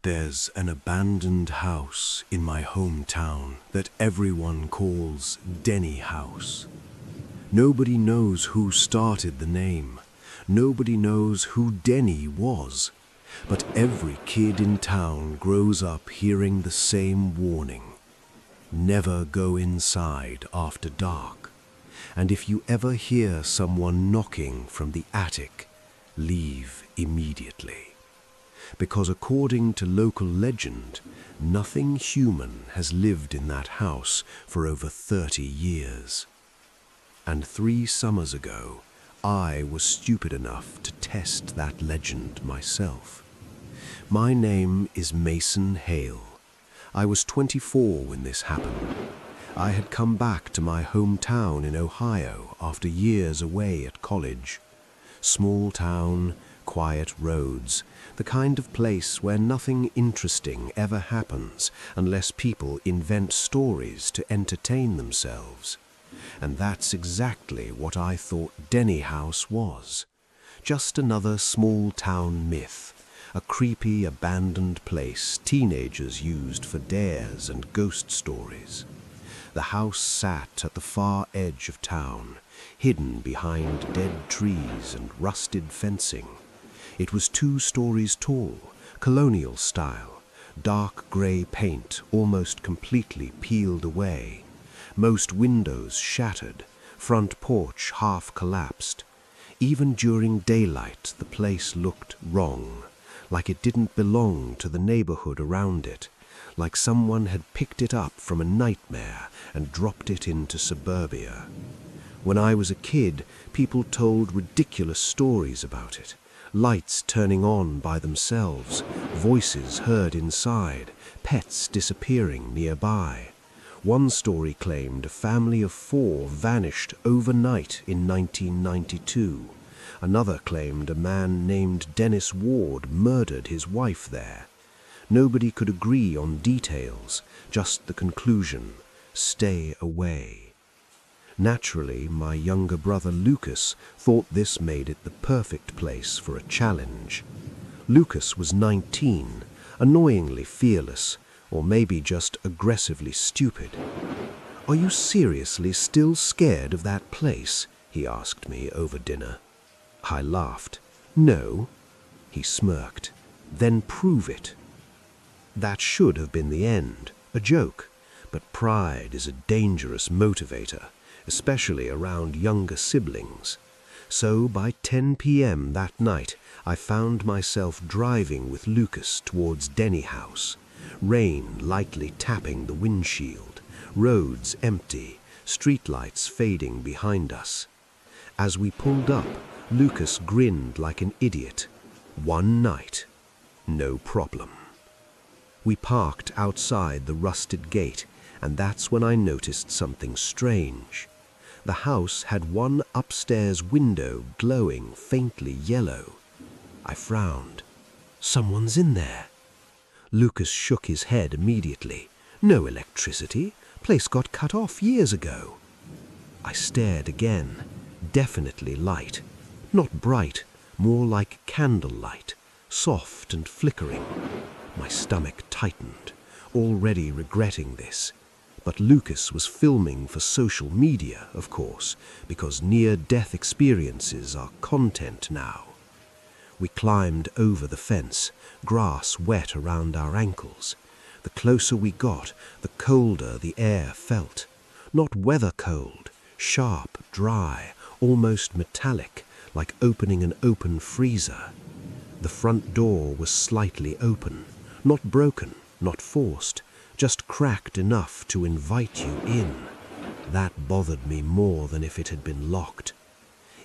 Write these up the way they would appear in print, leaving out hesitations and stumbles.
There's an abandoned house in my hometown that everyone calls Denny House. Nobody knows who started the name. Nobody knows who Denny was. But every kid in town grows up hearing the same warning. Never go inside after dark. And if you ever hear someone knocking from the attic, leave immediately. Because according to local legend, nothing human has lived in that house for over 30 years. And 3 summers ago, I was stupid enough to test that legend myself. My name is Mason Hale. I was 24 when this happened. I had come back to my hometown in Ohio after years away at college. Small town, quiet roads, the kind of place where nothing interesting ever happens unless people invent stories to entertain themselves. And that's exactly what I thought Denny House was. Just another small town myth, a creepy abandoned place teenagers used for dares and ghost stories. The house sat at the far edge of town, hidden behind dead trees and rusted fencing. It was 2 stories tall, colonial style, dark grey paint almost completely peeled away, most windows shattered, front porch half collapsed. Even during daylight the place looked wrong, like it didn't belong to the neighborhood around it, like someone had picked it up from a nightmare and dropped it into suburbia. When I was a kid, people told ridiculous stories about it. Lights turning on by themselves, voices heard inside, pets disappearing nearby. One story claimed a family of 4 vanished overnight in 1992. Another claimed a man named Dennis Ward murdered his wife there. Nobody could agree on details, just the conclusion: stay away. Naturally, my younger brother Lucas thought this made it the perfect place for a challenge. Lucas was 19, annoyingly fearless, or maybe just aggressively stupid. "Are you seriously still scared of that place?" he asked me over dinner. I laughed. "No." He smirked. "Then prove it." That should have been the end, a joke, but pride is a dangerous motivator, especially around younger siblings. So by 10 p.m. that night, I found myself driving with Lucas towards Denny House, rain lightly tapping the windshield, roads empty, streetlights fading behind us. As we pulled up, Lucas grinned like an idiot. 1 night, no problem. We parked outside the rusted gate, and that's when I noticed something strange. The house had one upstairs window glowing faintly yellow. I frowned. "Someone's in there." Lucas shook his head immediately. "No electricity. Place got cut off years ago." I stared again. Definitely light. Not bright, more like candlelight, soft and flickering. My stomach tightened, already regretting this. But Lucas was filming for social media, of course, because near-death experiences are content now. We climbed over the fence, grass wet around our ankles. The closer we got, the colder the air felt. Not weather cold, sharp, dry, almost metallic, like opening an open freezer. The front door was slightly open, not broken, not forced, just cracked enough to invite you in. That bothered me more than if it had been locked.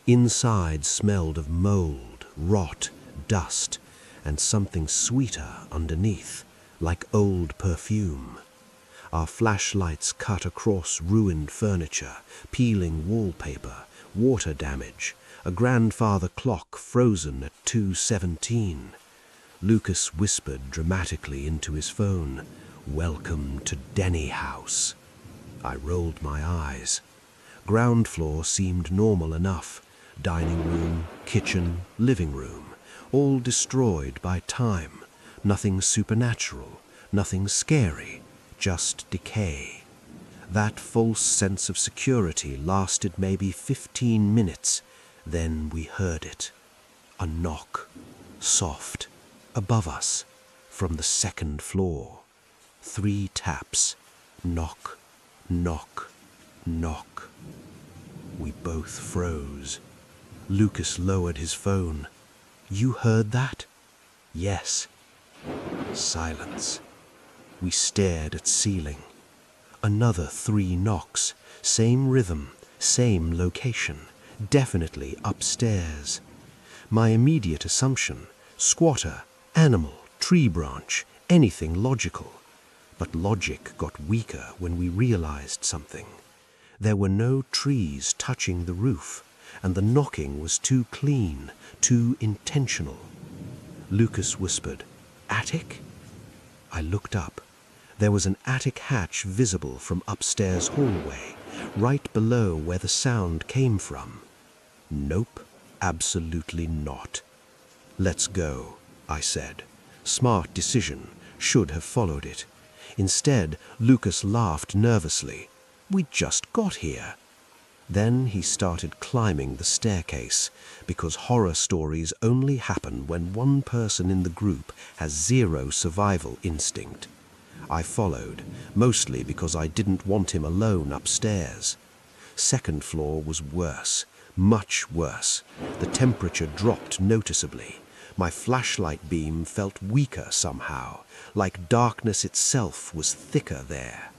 Inside smelled of mold, rot, dust, and something sweeter underneath, like old perfume. Our flashlights cut across ruined furniture, peeling wallpaper, water damage, a grandfather clock frozen at 2:17. Lucas whispered dramatically into his phone, "Welcome to Denny House." I rolled my eyes. Ground floor seemed normal enough. Dining room, kitchen, living room, all destroyed by time, Nothing supernatural, nothing scary, just decay. That false sense of security lasted maybe 15 minutes. Then we heard it. A knock, soft, above us, from the second floor. 3 taps. Knock, knock, knock. We both froze. Lucas lowered his phone. "You heard that?" "Yes." Silence. We stared at ceiling. Another 3 knocks. Same rhythm, same location. Definitely upstairs. My immediate assumption: squatter, animal, tree branch, anything logical. But logic got weaker when we realized something. There were no trees touching the roof, and the knocking was too clean, too intentional. Lucas whispered, "Attic?" I looked up. There was an attic hatch visible from upstairs hallway, right below where the sound came from. Nope, absolutely not. "Let's go," I said. Smart decision, should have followed it. Instead, Lucas laughed nervously. "We just got here." Then he started climbing the staircase, because horror stories only happen when one person in the group has 0 survival instinct. I followed, mostly because I didn't want him alone upstairs. Second floor was worse, much worse. The temperature dropped noticeably. My flashlight beam felt weaker somehow, like darkness itself was thicker there.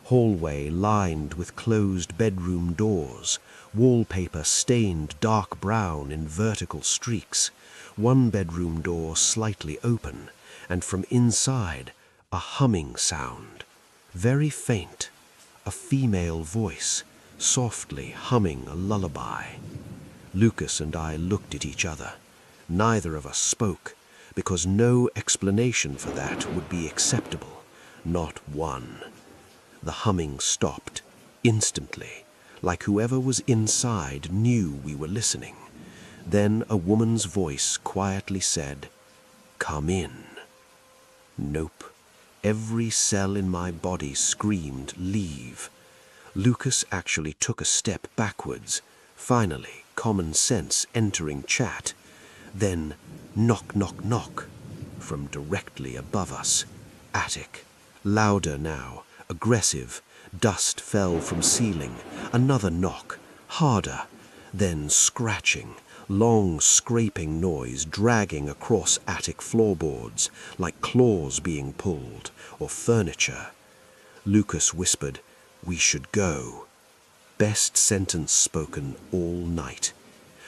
Hallway lined with closed bedroom doors, wallpaper stained dark brown in vertical streaks, one bedroom door slightly open, and from inside a humming sound, very faint, a female voice, softly humming a lullaby. Lucas and I looked at each other. Neither of us spoke, because no explanation for that would be acceptable, not one. The humming stopped, instantly, like whoever was inside knew we were listening. Then a woman's voice quietly said, "Come in." Nope. Every cell in my body screamed, "Leave." Lucas actually took a step backwards, finally common sense entering chat. Then, knock, knock, knock, from directly above us. Attic. Louder now, aggressive. Dust fell from ceiling. Another knock, harder. Then scratching, long scraping noise dragging across attic floorboards, like claws being pulled, or furniture. Lucas whispered, "We should go." Best sentence spoken all night.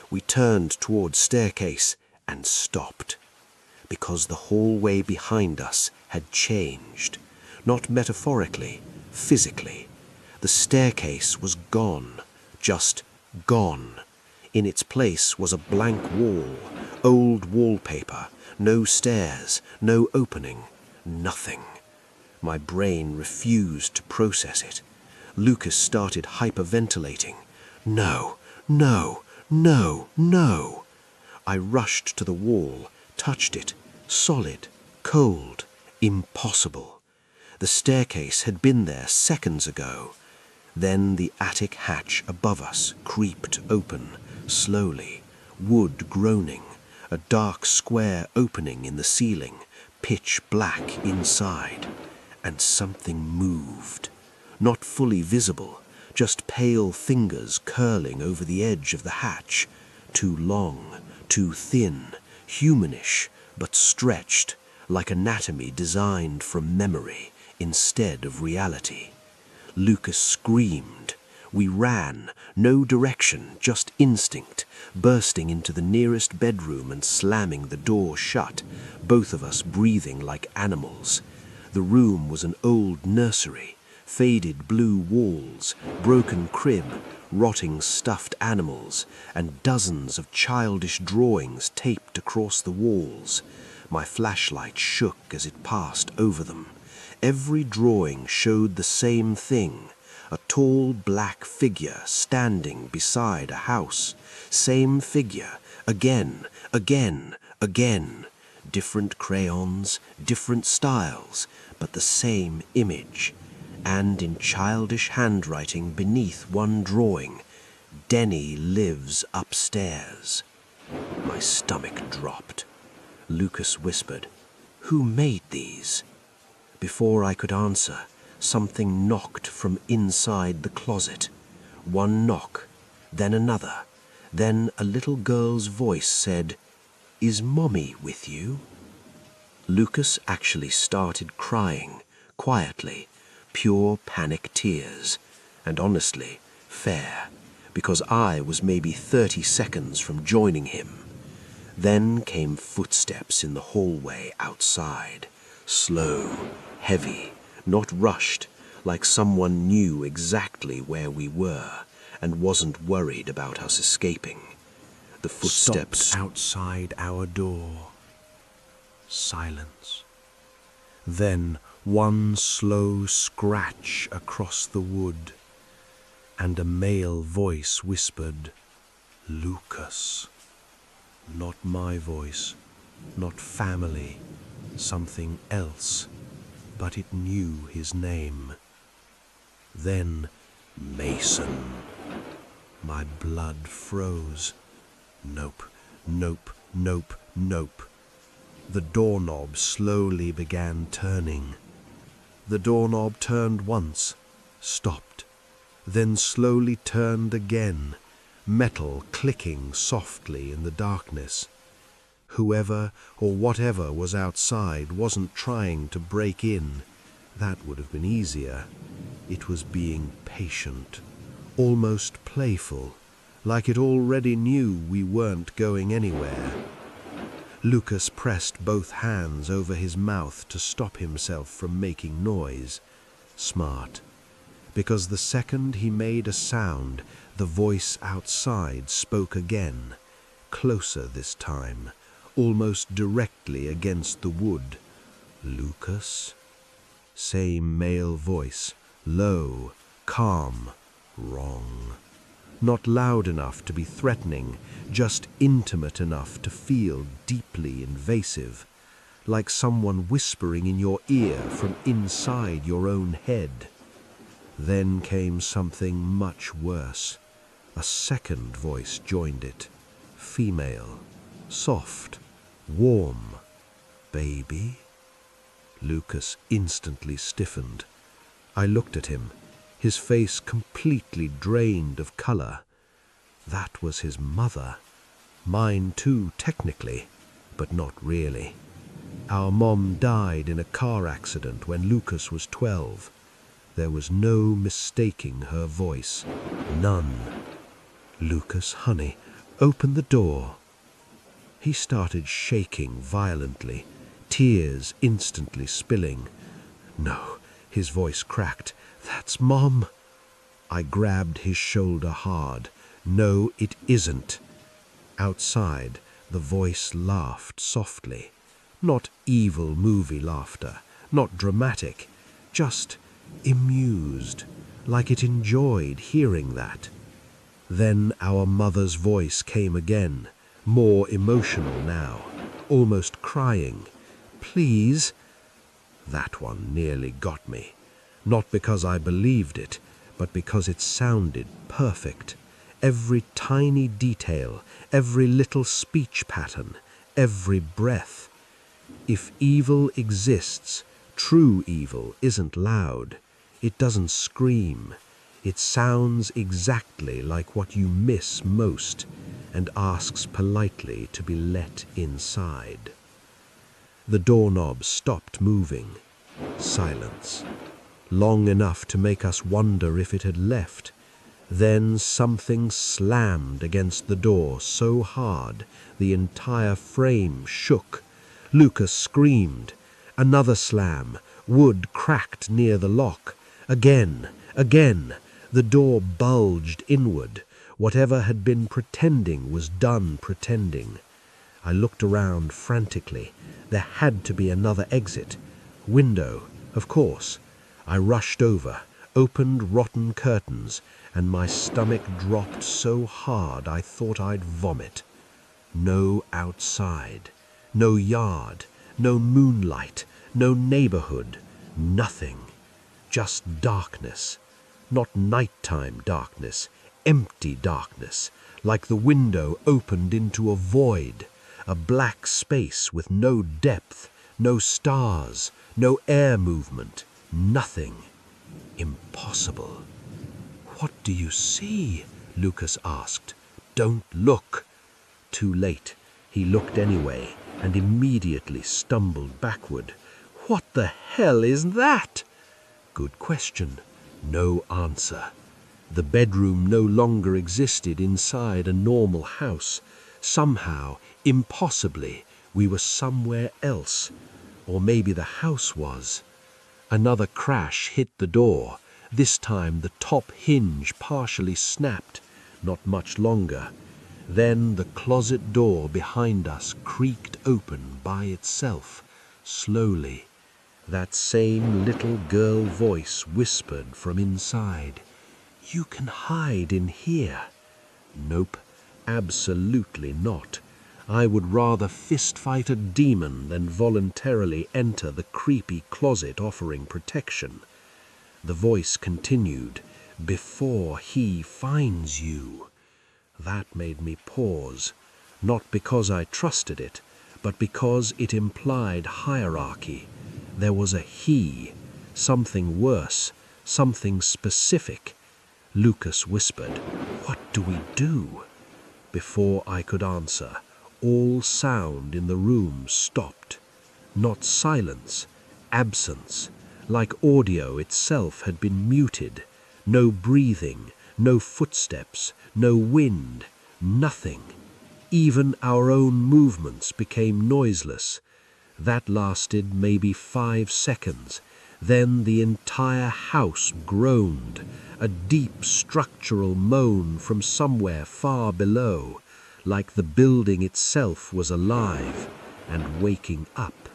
We turned toward staircase and stopped, because the hallway behind us had changed, not metaphorically, physically. The staircase was gone, just gone. In its place was a blank wall, old wallpaper, no stairs, no opening, nothing. My brain refused to process it. Lucas started hyperventilating. "No, no, no, no." I rushed to the wall, touched it. Solid, cold, impossible. The staircase had been there seconds ago. Then the attic hatch above us creaked open, slowly, wood groaning, a dark square opening in the ceiling, pitch black inside. And something moved. Not fully visible, just pale fingers curling over the edge of the hatch. Too long, too thin, humanish, but stretched, like anatomy designed from memory instead of reality. Lucas screamed. We ran, no direction, just instinct, bursting into the nearest bedroom and slamming the door shut, both of us breathing like animals. The room was an old nursery, faded blue walls, broken crib, rotting stuffed animals, and dozens of childish drawings taped across the walls. My flashlight shook as it passed over them. Every drawing showed the same thing, a tall black figure standing beside a house. Same figure, again, again, again. Different crayons, different styles, but the same image. And in childish handwriting beneath one drawing, "Denny lives upstairs." My stomach dropped. Lucas whispered, "Who made these?" Before I could answer, something knocked from inside the closet. One knock, then another. Then a little girl's voice said, "Is Mommy with you?" Lucas actually started crying, quietly, pure panic tears, and honestly, fair, because I was maybe 30 seconds from joining him. Then came footsteps in the hallway outside, slow, heavy, not rushed, like someone knew exactly where we were and wasn't worried about us escaping. The footsteps stopped outside our door. Silence. Then one slow scratch across the wood, and a male voice whispered, "Lucas." Not my voice, not family, something else, but it knew his name. Then Mason. My blood froze. Nope, nope, nope, nope. The doorknob slowly began turning. The doorknob turned once, stopped, then slowly turned again, metal clicking softly in the darkness. Whoever or whatever was outside wasn't trying to break in. That would have been easier. It was being patient, almost playful, like it already knew we weren't going anywhere. Lucas pressed both hands over his mouth to stop himself from making noise. Smart. Because the second he made a sound, the voice outside spoke again, closer this time, almost directly against the wood. "Lucas?" Same male voice, low, calm, wrong. Not loud enough to be threatening, just intimate enough to feel deeply invasive, like someone whispering in your ear from inside your own head. Then came something much worse. A second voice joined it, female, soft, warm. "Baby?" Lucas instantly stiffened. I looked at him, his face completely drained of color. That was his mother. Mine too, technically, but not really. Our mom died in a car accident when Lucas was 12. There was no mistaking her voice. None. "Lucas, honey, open the door." He started shaking violently, tears instantly spilling. "No," his voice cracked. "That's Mom." I grabbed his shoulder hard. "No, it isn't." Outside, the voice laughed softly. Not evil movie laughter, not dramatic, just amused, like it enjoyed hearing that. Then our mother's voice came again, more emotional now, almost crying. "Please." That one nearly got me. Not because I believed it, but because it sounded perfect. Every tiny detail, every little speech pattern, every breath. If evil exists, true evil isn't loud. It doesn't scream. It sounds exactly like what you miss most and asks politely to be let inside. The doorknob stopped moving. Silence. Long enough to make us wonder if it had left. Then something slammed against the door so hard the entire frame shook. Lucas screamed. Another slam. Wood cracked near the lock. Again, again. The door bulged inward. Whatever had been pretending was done pretending. I looked around frantically. There had to be another exit. Window, of course. I rushed over, opened rotten curtains, and my stomach dropped so hard I thought I'd vomit. No outside. No yard, no moonlight, no neighborhood, nothing. Just darkness. Not nighttime darkness, empty darkness, like the window opened into a void, a black space with no depth, no stars, no air movement, nothing. Impossible. "What do you see?" Lucas asked. "Don't look." Too late. He looked anyway and immediately stumbled backward. "What the hell is that?" Good question. No answer. The bedroom no longer existed inside a normal house. Somehow, impossibly, we were somewhere else. Or maybe the house was. Another crash hit the door. This time the top hinge partially snapped. Not much longer. Then the closet door behind us creaked open by itself, slowly. That same little girl voice whispered from inside, "You can hide in here." Nope, absolutely not. I would rather fist-fight a demon than voluntarily enter the creepy closet offering protection. The voice continued, "Before he finds you." That made me pause, not because I trusted it, but because it implied hierarchy. There was a he, something worse, something specific. Lucas whispered, "What do we do?" Before I could answer, all sound in the room stopped. Not silence, absence, like audio itself had been muted. No breathing, no footsteps, no wind, nothing. Even our own movements became noiseless. That lasted maybe 5 seconds. Then the entire house groaned, a deep structural moan from somewhere far below, like the building itself was alive and waking up.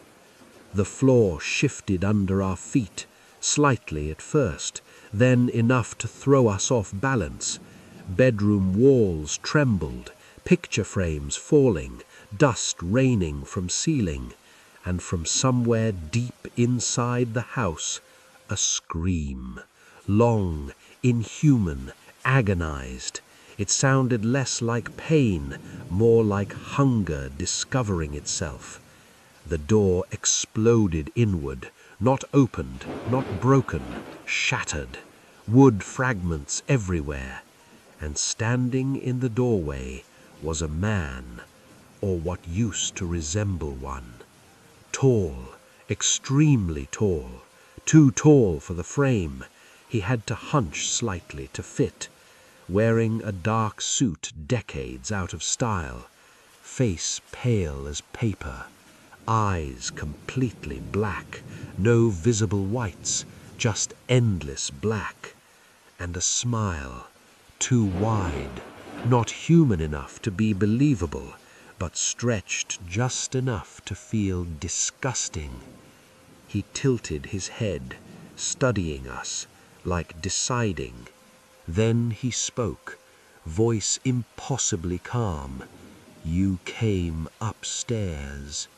The floor shifted under our feet, slightly at first, then enough to throw us off balance. Bedroom walls trembled, picture frames falling, dust raining from ceiling. And from somewhere deep inside the house, a scream. Long, inhuman, agonized. It sounded less like pain, more like hunger discovering itself. The door exploded inward, not opened, not broken, shattered. Wood fragments everywhere. And standing in the doorway was a man, or what used to resemble one. Tall, extremely tall, too tall for the frame. He had to hunch slightly to fit. Wearing a dark suit decades out of style. Face pale as paper. Eyes completely black. No visible whites, just endless black. And a smile, too wide, not human enough to be believable, but stretched just enough to feel disgusting. He tilted his head, studying us, like deciding. Then he spoke, voice impossibly calm. "You came upstairs."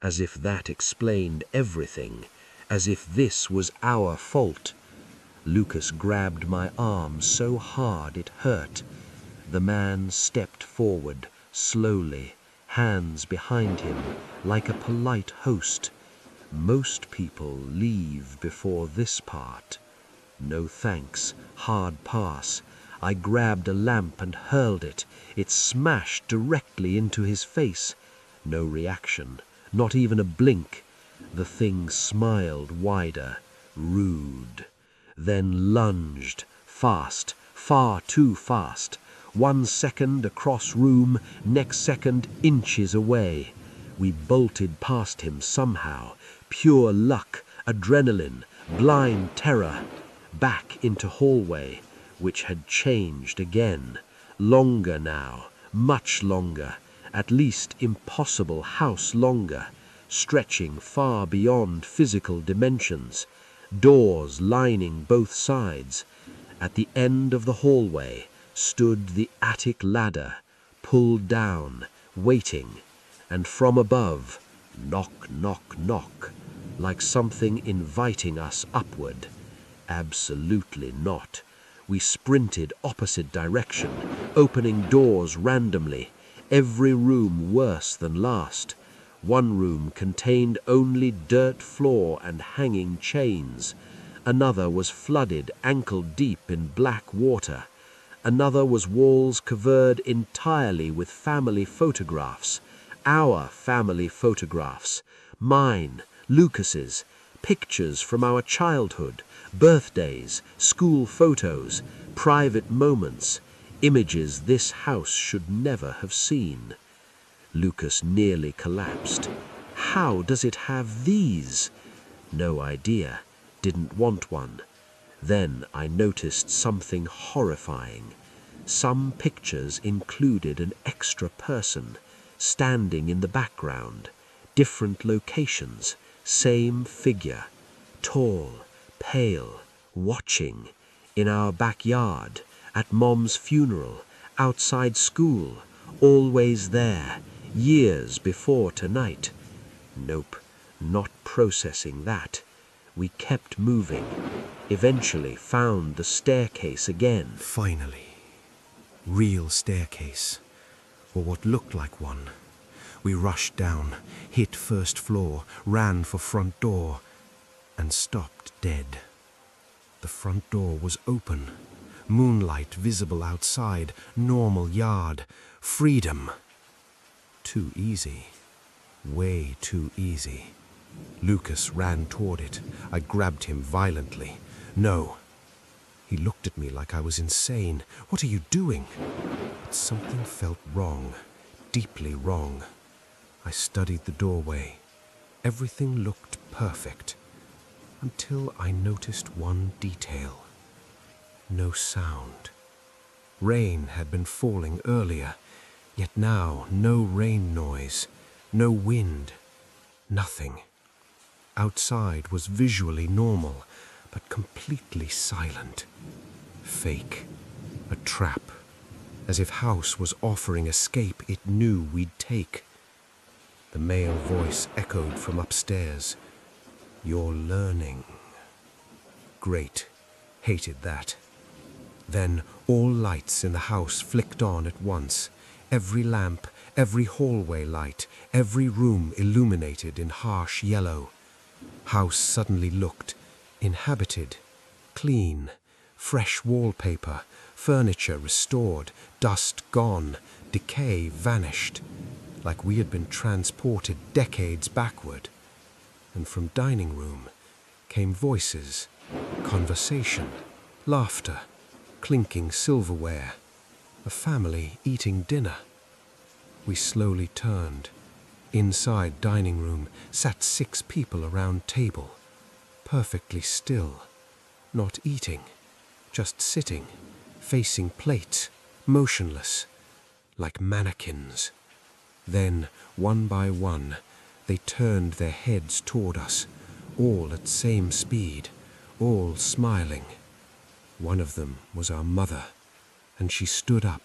As if that explained everything, as if this was our fault. Lucas grabbed my arm so hard it hurt. The man stepped forward, slowly, hands behind him, like a polite host. Most people leave before this part. No thanks, hard pass. I grabbed a lamp and hurled it. It smashed directly into his face. No reaction, not even a blink. The thing smiled wider, rude. Then lunged, fast, far too fast. 1 second across room, next second inches away. We bolted past him somehow. Pure luck, adrenaline, blind terror. Back into hallway, which had changed again. Longer now, much longer. At least impossible house longer. Stretching far beyond physical dimensions. Doors lining both sides. At the end of the hallway stood the attic ladder, pulled down, waiting. and from above, knock, knock, knock, like something inviting us upward. Absolutely not. We sprinted opposite direction, opening doors randomly, every room worse than last. One room contained only dirt floor and hanging chains. Another was flooded ankle-deep in black water. Another was walls covered entirely with family photographs. Our family photographs. Mine, Lucas's, pictures from our childhood, birthdays, school photos, private moments, images this house should never have seen. Lucas nearly collapsed. How does it have these? No idea. Didn't want one. Then I noticed something horrifying. Some pictures included an extra person, standing in the background, different locations, same figure, tall, pale, watching, in our backyard, at Mom's funeral, outside school, always there, years before tonight. Nope, not processing that. We kept moving, eventually found the staircase again. Finally. Real staircase, or what looked like one. We rushed down, hit first floor, ran for front door, and stopped dead. The front door was open, moonlight visible outside, normal yard, freedom. Too easy, way too easy. Lucas ran toward it. I grabbed him violently. No. He looked at me like I was insane. What are you doing? But something felt wrong, deeply wrong. I studied the doorway. Everything looked perfect, until I noticed one detail. No sound. Rain had been falling earlier, yet now no rain noise, no wind, nothing. Outside was visually normal, but completely silent. Fake. A trap. As if house was offering escape it knew we'd take. The male voice echoed from upstairs. You're learning. Great. Hated that. Then all lights in the house flicked on at once. Every lamp, every hallway light, every room illuminated in harsh yellow. House suddenly looked inhabited, clean, fresh wallpaper, furniture restored, dust gone, decay vanished, like we had been transported decades backward. And from dining room came voices, conversation, laughter, clinking silverware, a family eating dinner. We slowly turned. Inside dining room sat 6 people around table, perfectly still, not eating, just sitting, facing plates, motionless, like mannequins. Then, one by one, they turned their heads toward us, all at same speed, all smiling. One of them was our mother, and she stood up.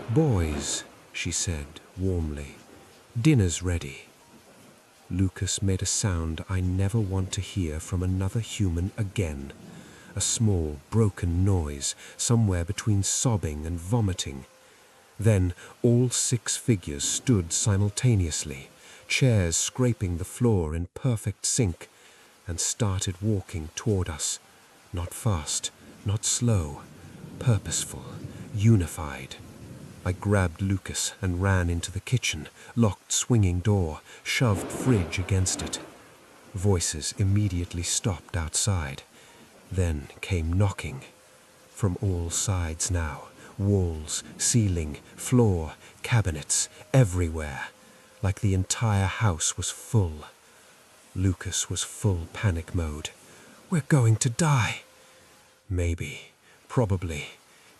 "Boys," she said warmly, "dinner's ready." Lucas made a sound I never want to hear from another human again. A small, broken noise, somewhere between sobbing and vomiting. Then all 6 figures stood simultaneously, chairs scraping the floor in perfect sync, and started walking toward us. Not fast, not slow, purposeful, unified. I grabbed Lucas and ran into the kitchen, locked swinging door, shoved fridge against it. Voices immediately stopped outside. Then came knocking. From all sides now, walls, ceiling, floor, cabinets, everywhere, like the entire house was full. Lucas was full panic mode. "We're going to die." Maybe, probably,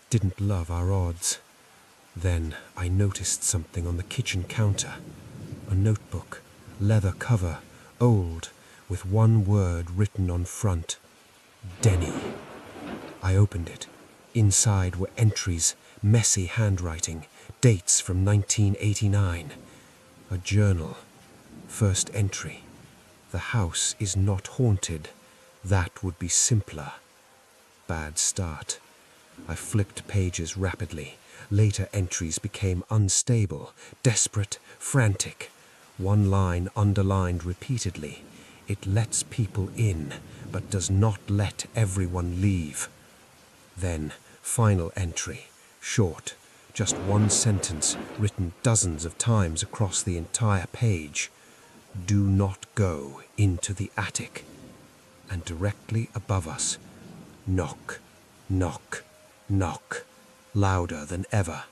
didn't love our odds. Then I noticed something on the kitchen counter. A notebook, leather cover, old, with one word written on front. Denny. I opened it. Inside were entries, messy handwriting, dates from 1989. A journal. First entry. The house is not haunted. That would be simpler. Bad start. I flipped pages rapidly. Later entries became unstable, desperate, frantic. One line underlined repeatedly. It lets people in, but does not let everyone leave. Then, final entry. Short. Just one sentence written dozens of times across the entire page. Do not go into the attic. And directly above us, knock, knock, knock, louder than ever,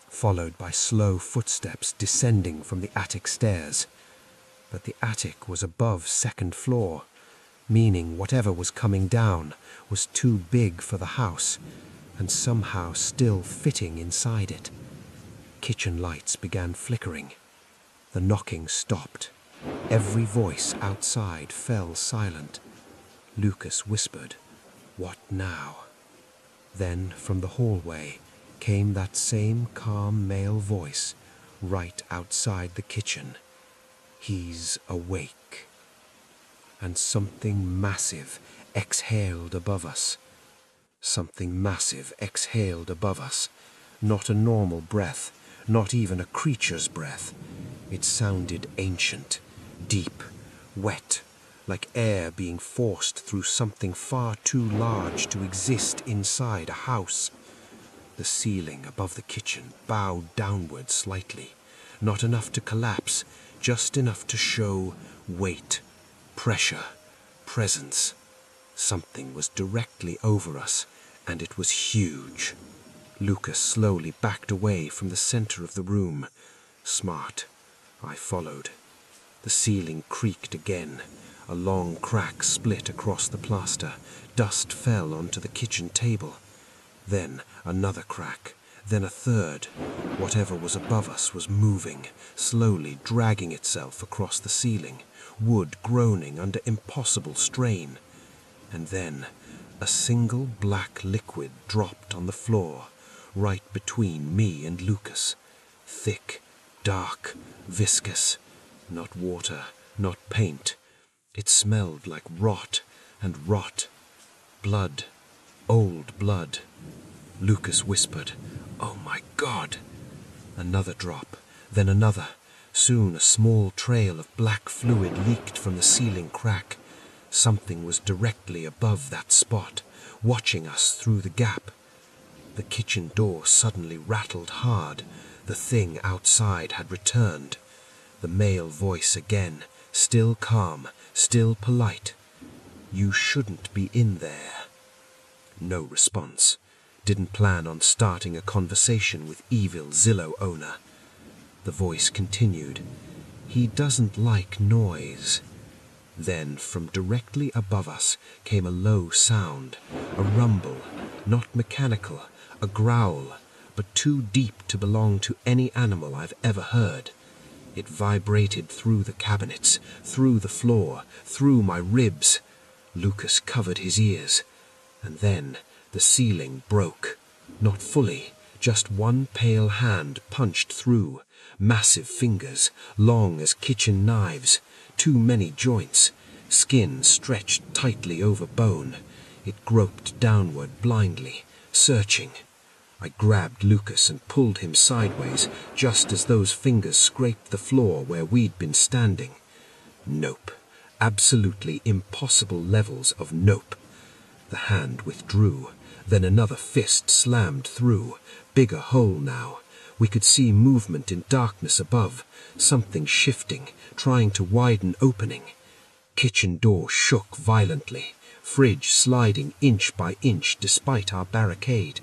followed by slow footsteps descending from the attic stairs. But the attic was above second floor, meaning whatever was coming down was too big for the house, and somehow still fitting inside it. Kitchen lights began flickering. The knocking stopped. Every voice outside fell silent. Lucas whispered, "What now?" Then from the hallway came that same calm male voice right outside the kitchen. "He's awake." And something massive exhaled above us. Something massive exhaled above us. Not a normal breath, not even a creature's breath. It sounded ancient, deep, wet, like air being forced through something far too large to exist inside a house. The ceiling above the kitchen bowed downward slightly, not enough to collapse, just enough to show weight, pressure, presence. Something was directly over us, and it was huge. Lucas slowly backed away from the center of the room. Smart. I followed. The ceiling creaked again. A long crack split across the plaster. Dust fell onto the kitchen table. Then another crack. Then a third. Whatever was above us was moving, slowly dragging itself across the ceiling, wood groaning under impossible strain. And then a single black liquid dropped on the floor, right between me and Lucas. Thick, dark, viscous. Not water, not paint. It smelled like rot and rot. Blood. Old blood. Lucas whispered, "Oh my God!" Another drop, then another. Soon a small trail of black fluid leaked from the ceiling crack. Something was directly above that spot, watching us through the gap. The kitchen door suddenly rattled hard. The thing outside had returned. The male voice again, still calm, still polite. "You shouldn't be in there." No response. Didn't plan on starting a conversation with evil Zillow owner. The voice continued, "He doesn't like noise." Then from directly above us came a low sound, a rumble, not mechanical, a growl, but too deep to belong to any animal I've ever heard. It vibrated through the cabinets, through the floor, through my ribs. Lucas covered his ears. And then the ceiling broke. Not fully, just one pale hand punched through. Massive fingers, long as kitchen knives. Too many joints. Skin stretched tightly over bone. It groped downward blindly, searching. I grabbed Lucas and pulled him sideways, just as those fingers scraped the floor where we'd been standing. Nope. Absolutely impossible levels of nope. The hand withdrew. Then another fist slammed through. Bigger hole now. We could see movement in darkness above. Something shifting, trying to widen opening. Kitchen door shook violently. Fridge sliding inch by inch despite our barricade.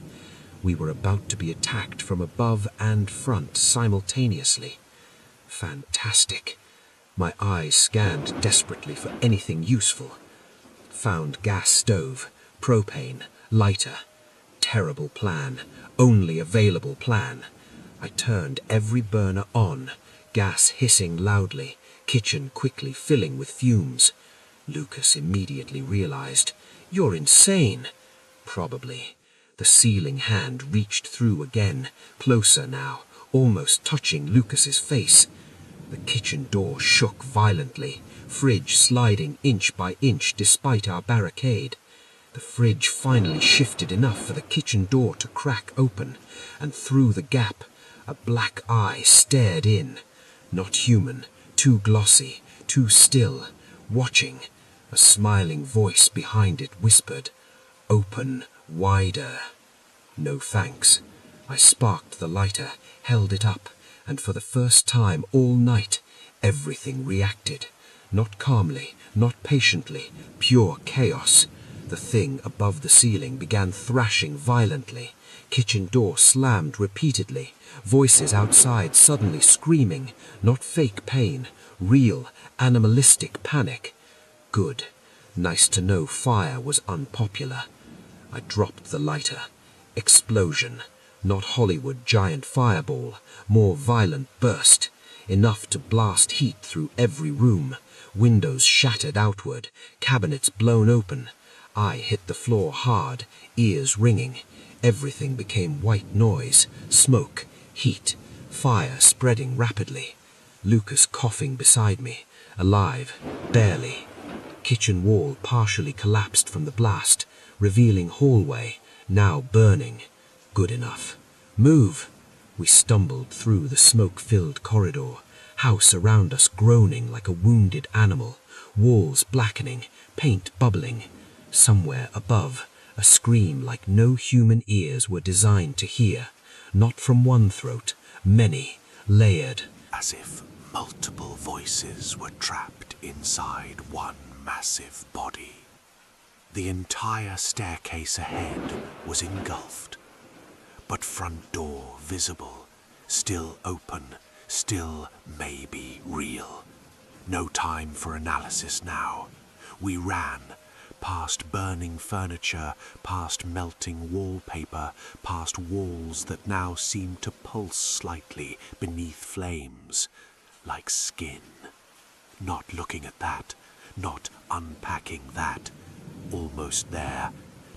We were about to be attacked from above and front simultaneously. Fantastic. My eyes scanned desperately for anything useful. Found gas stove, propane, lighter. Terrible plan. Only available plan. I turned every burner on, gas hissing loudly, kitchen quickly filling with fumes. Lucas immediately realized, "You're insane." Probably. The ceiling hand reached through again, closer now, almost touching Lucas's face. The kitchen door shook violently, fridge sliding inch by inch despite our barricade. The fridge finally shifted enough for the kitchen door to crack open, and through the gap a black eye stared in. Not human, too glossy, too still, watching. A smiling voice behind it whispered, "Open wider." No thanks. I sparked the lighter, held it up, and for the first time all night, everything reacted. Not calmly, not patiently, pure chaos. The thing above the ceiling began thrashing violently. Kitchen door slammed repeatedly. Voices outside suddenly screaming. Not fake pain, real, animalistic panic. Good. Nice to know fire was unpopular. I dropped the lighter. Explosion. Not Hollywood giant fireball. More violent burst. Enough to blast heat through every room. Windows shattered outward. Cabinets blown open. I hit the floor hard, ears ringing. Everything became white noise, smoke, heat, fire spreading rapidly. Lucas coughing beside me, alive, barely. Kitchen wall partially collapsed from the blast, revealing hallway, now burning. Good enough. Move! We stumbled through the smoke-filled corridor, house around us groaning like a wounded animal, walls blackening, paint bubbling. Somewhere above, a scream like no human ears were designed to hear, not from one throat, many, layered. As if multiple voices were trapped inside one massive body. The entire staircase ahead was engulfed, but front door visible, still open, still maybe real. No time for analysis now. We ran, past burning furniture, past melting wallpaper, past walls that now seemed to pulse slightly beneath flames, like skin. Not looking at that, not unpacking that. Almost there,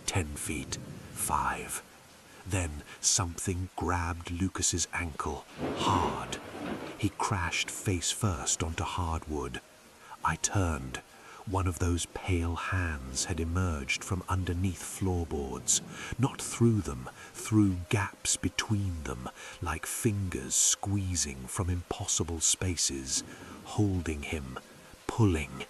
10 feet, 5. Then something grabbed Lucas's ankle, hard. He crashed face first onto hardwood. I turned. One of those pale hands had emerged from underneath floorboards, not through them, through gaps between them, like fingers squeezing from impossible spaces, holding him, pulling.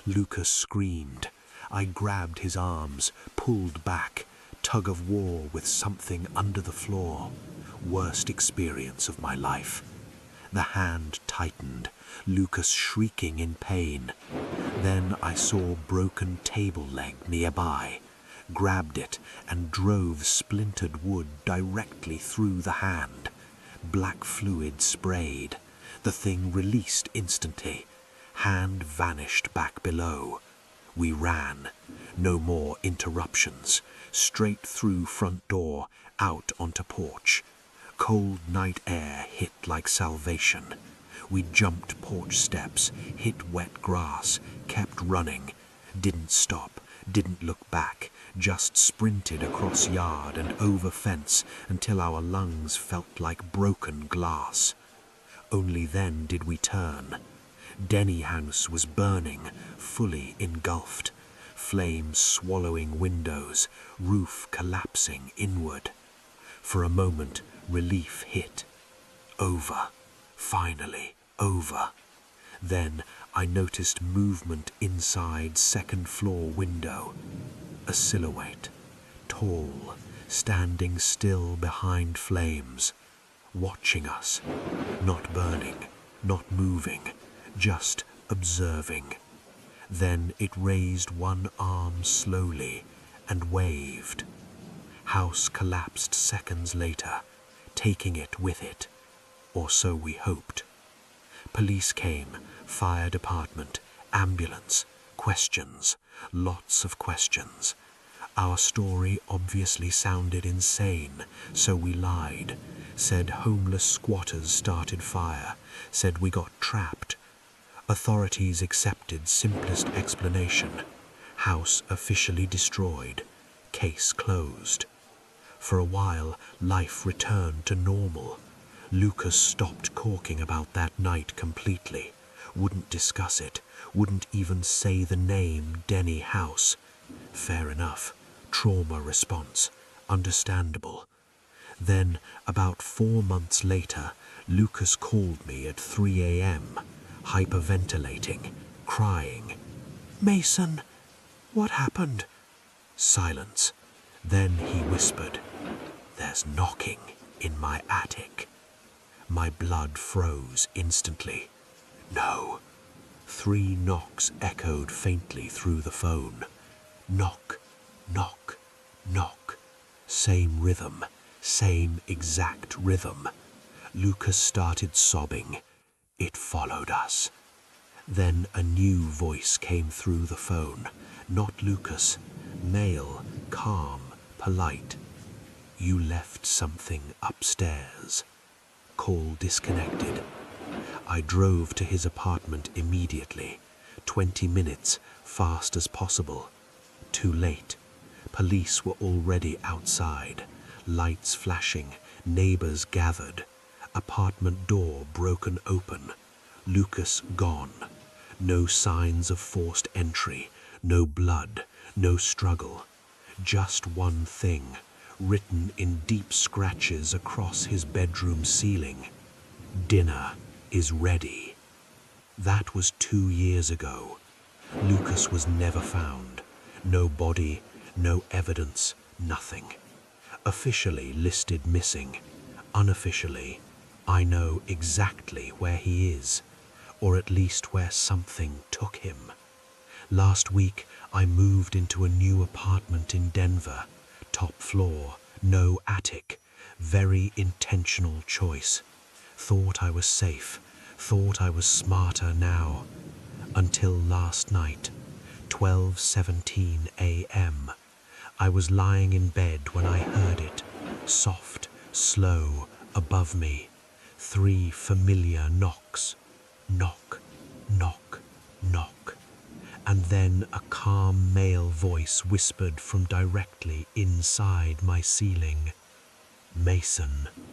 Lucas screamed. I grabbed his arms, pulled back, tug of war with something under the floor. Worst experience of my life. The hand tightened, Lucas shrieking in pain. Then I saw broken table leg nearby, grabbed it and drove splintered wood directly through the hand. Black fluid sprayed. The thing released instantly. Hand vanished back below. We ran. No more interruptions. Straight through front door, out onto porch. Cold night air hit like salvation. We jumped porch steps, hit wet grass, kept running. Didn't stop, didn't look back, just sprinted across yard and over fence until our lungs felt like broken glass. Only then did we turn. Denny House was burning, fully engulfed. Flames swallowing windows, roof collapsing inward. For a moment, relief hit. Over. Finally, over. Then I noticed movement inside second floor window. A silhouette, tall, standing still behind flames, watching us, not burning, not moving, just observing. Then it raised one arm slowly and waved. House collapsed seconds later, taking it with it, or so we hoped. Police came, fire department, ambulance, questions, lots of questions. Our story obviously sounded insane, so we lied. Said homeless squatters started fire, said we got trapped. Authorities accepted simplest explanation. House officially destroyed. Case closed. For a while, life returned to normal. Lucas stopped talking about that night completely. Wouldn't discuss it. Wouldn't even say the name Denny House. Fair enough. Trauma response. Understandable. Then, about 4 months later, Lucas called me at 3 a.m., hyperventilating, crying. "Mason, what happened?" Silence. Then he whispered, "There's knocking in my attic." My blood froze instantly. No. 3 knocks echoed faintly through the phone. Knock, knock, knock. Same rhythm, same exact rhythm. Lucas started sobbing. It followed us. Then a new voice came through the phone. Not Lucas. Male, calm, polite. "You left something upstairs." Call disconnected. I drove to his apartment immediately. 20 minutes, fast as possible. Too late. Police were already outside. Lights flashing, neighbors gathered. Apartment door broken open. Lucas gone. No signs of forced entry, no blood, no struggle. Just one thing, written in deep scratches across his bedroom ceiling. "Dinner is ready." That was 2 years ago. Lucas was never found. No body, no evidence, nothing. Officially listed missing. Unofficially, I know exactly where he is, or at least where something took him. Last week, I moved into a new apartment in Denver. Top floor, no attic. Very intentional choice. Thought I was safe. Thought I was smarter now. Until last night, 12:17 a.m. I was lying in bed when I heard it. Soft, slow, above me. 3 familiar knocks. Knock, knock, knock. And then a calm male voice whispered from directly inside my ceiling. "Mason."